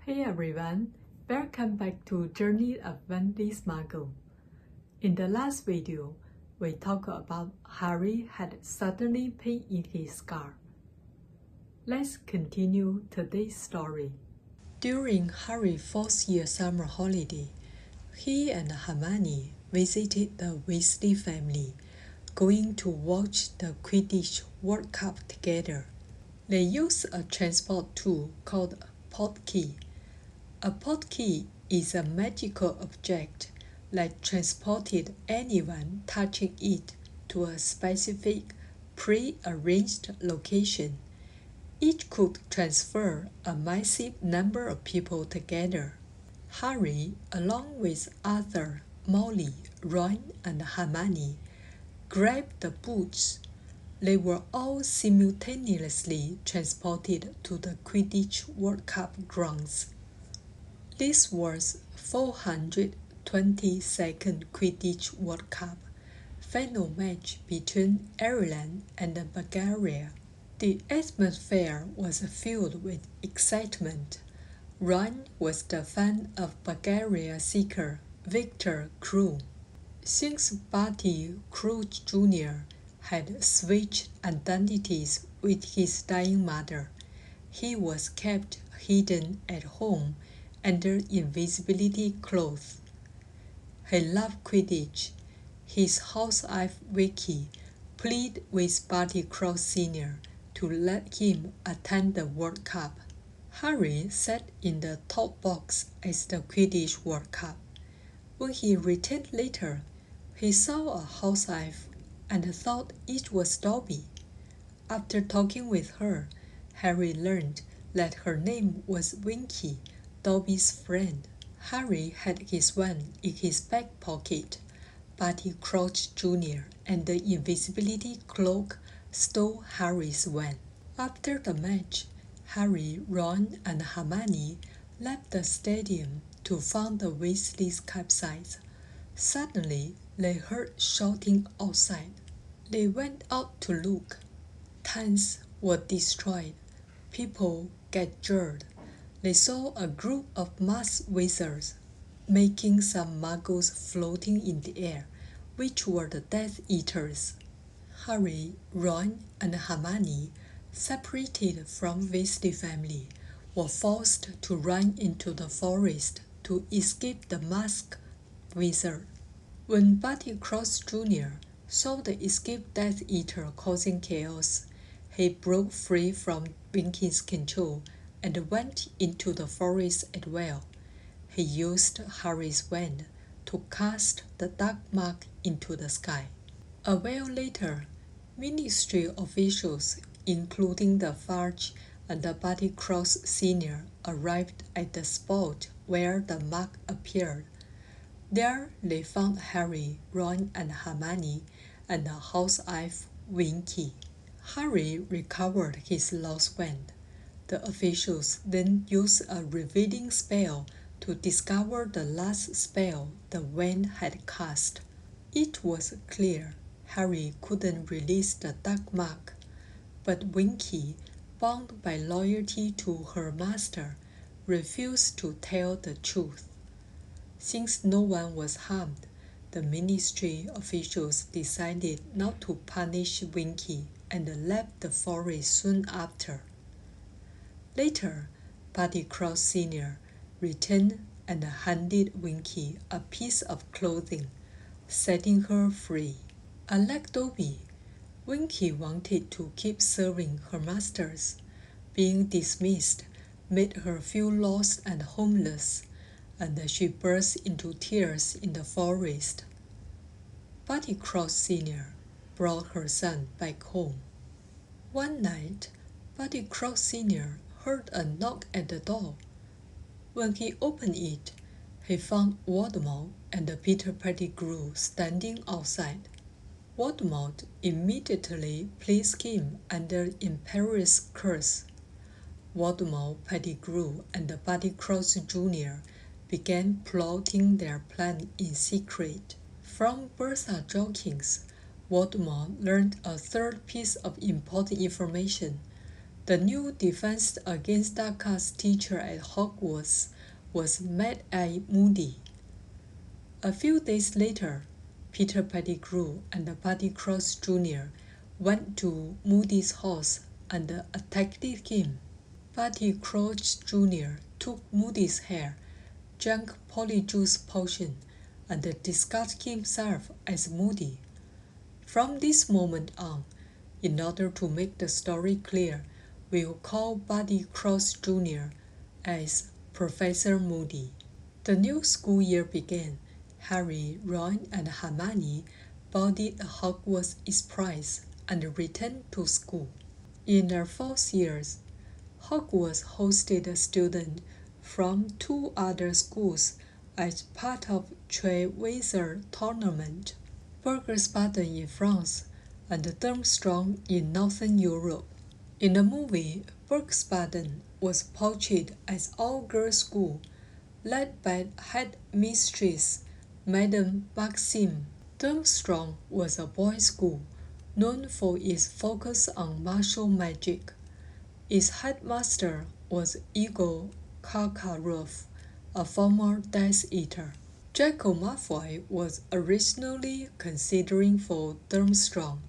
Hey everyone, welcome back to Journey of Wendy's Muggle. In the last video, we talked about Harry had suddenly pain in his scar. Let's continue today's story. During Harry's fourth-year summer holiday, he and Hermione visited the Weasley family, going to watch the Quidditch World Cup together. They used a transport tool called Portkey. A portkey is a magical object that transported anyone touching it to a specific pre-arranged location. It could transfer a massive number of people together. Harry, along with Arthur, Molly, Ron, and Hermione, grabbed the boots. They were all simultaneously transported to the Quidditch World Cup grounds. This was 422nd Quidditch World Cup, final match between Ireland and Bulgaria. The atmosphere was filled with excitement. Ron was the fan of Bulgaria seeker Victor Krum. Since Barty Crouch Jr. had switched identities with his dying mother, he was kept hidden at home under invisibility clothes. He loved Quidditch. His housewife Vicky pleaded with Barty Crouch Sr. to let him attend the World Cup. Harry sat in the top box at the Quidditch World Cup. When he returned later, he saw a housewife and thought it was Dobby. After talking with her, Harry learned that her name was Winky, Dobby's friend. Harry had his wand in his back pocket. Barty Crouch Jr. and the invisibility cloak stole Harry's wand. After the match, Harry, Ron, and Hermione left the stadium to find the Weasleys' campsite. Suddenly, they heard shouting outside. They went out to look. Tents were destroyed. People got jailed. They saw a group of masked wizards, making some muggles floating in the air, which were the Death Eaters. Harry, Ron, and Hermione, separated from Weasley family, were forced to run into the forest to escape the masked wizard. When Barty Crouch Jr. saw the escaped Death Eater causing chaos, he broke free from Winky's control and went into the forest as well. He used Harry's wand to cast the dark mark into the sky. A while later, ministry officials, including the Fudge and the Barty Crouch Sr., arrived at the spot where the mark appeared. There they found Harry, Ron, and Hermione, and the housewife Winky. Harry recovered his lost wand. The officials then used a revealing spell to discover the last spell the wand had cast. It was clear Harry couldn't release the dark mark, but Winky, bound by loyalty to her master, refused to tell the truth. Since no one was harmed, the ministry officials decided not to punish Winky and left the forest soon after. Later, Barty Crouch Sr. returned and handed Winky a piece of clothing, setting her free. Unlike Dobby, Winky wanted to keep serving her masters. Being dismissed made her feel lost and homeless, and she burst into tears in the forest. Barty Crouch Sr. brought her son back home. One night, Barty Crouch Sr. heard a knock at the door. When he opened it, he found Voldemort and Peter Pettigrew standing outside. Voldemort immediately placed him under Imperius curse. Voldemort, Pettigrew, and Barty Crouch Jr. began plotting their plan in secret. From Bertha Jorkins, Voldemort learned a third piece of important information. The new defense against dark arts teacher at Hogwarts was Mad-Eye Moody. A few days later, Peter Pettigrew and Barty Crouch Jr. went to Moody's house and attacked him. Barty Crouch Jr. took Moody's hair, drank Polyjuice potion, and disguised himself as Moody. From this moment on, in order to make the story clear, we'll call Barty Crouch Jr. as Professor Moody. The new school year began. Harry, Ron, and Hermione boarded Hogwarts Express and returned to school. In their 4th years, Hogwarts hosted students from 2 other schools as part of Triwizard Tournament, Berchtesgaden in France and Durmstrang in Northern Europe. In the movie, Berchtesgaden was portrayed as all-girls school, led by headmistress Madame Maxime. Durmstrang was a boys' school, known for its focus on martial magic. Its headmaster was Igor Karkaroff, a former Death Eater. Draco Malfoy was originally considering for Durmstrang,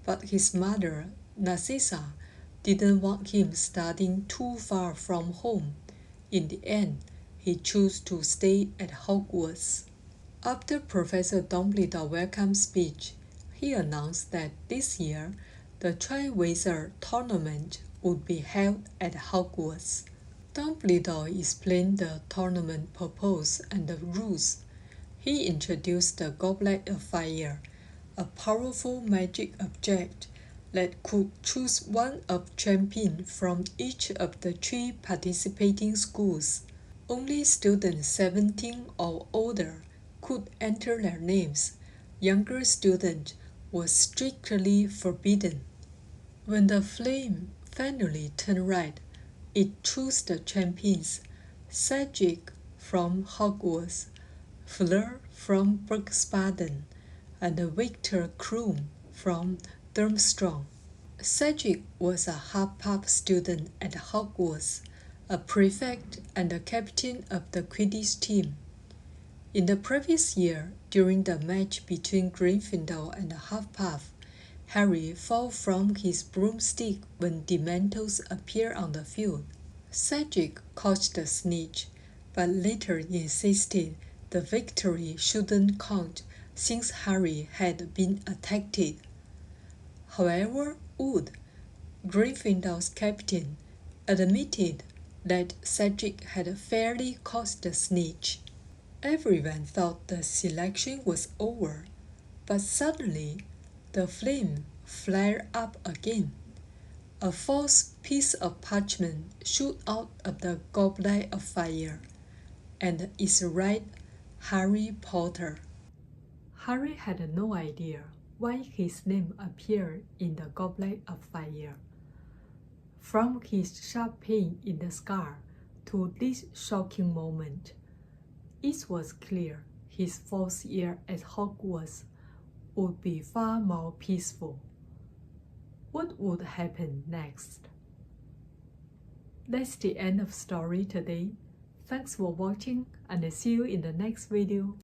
but his mother, Narcissa, didn't want him studying too far from home. In the end, he chose to stay at Hogwarts. After Professor Dumbledore's welcome speech, he announced that this year, the Triwizard Tournament would be held at Hogwarts. Dumbledore explained the tournament purpose and the rules. He introduced the Goblet of Fire, a powerful magic object that could choose one of champions from each of the 3 participating schools. Only students 17 or older could enter their names. Younger students were strictly forbidden. When the flame finally turned red, it chose the champions: Cedric from Hogwarts, Fleur from Berchtesgaden, and Victor Krum from Durmstrang. Cedric was a Hufflepuff student at Hogwarts, a prefect and a captain of the Quidditch team. In the previous year, during the match between Gryffindor and Hufflepuff, Harry fell from his broomstick when Dementors appeared on the field. Cedric caught the snitch, but later insisted the victory shouldn't count since Harry had been attacked. However, Wood, Gryffindor's captain, admitted that Cedric had fairly caught the snitch. Everyone thought the selection was over, but suddenly the flame flared up again. A false piece of parchment shot out of the Goblet of Fire, and it read Harry Potter. Harry had no idea why his name appeared in the Goblet of Fire. From his sharp pain in the scar to this shocking moment, it was clear his 4th year at Hogwarts would be far more peaceful. What would happen next? That's the end of story today. Thanks for watching and see you in the next video.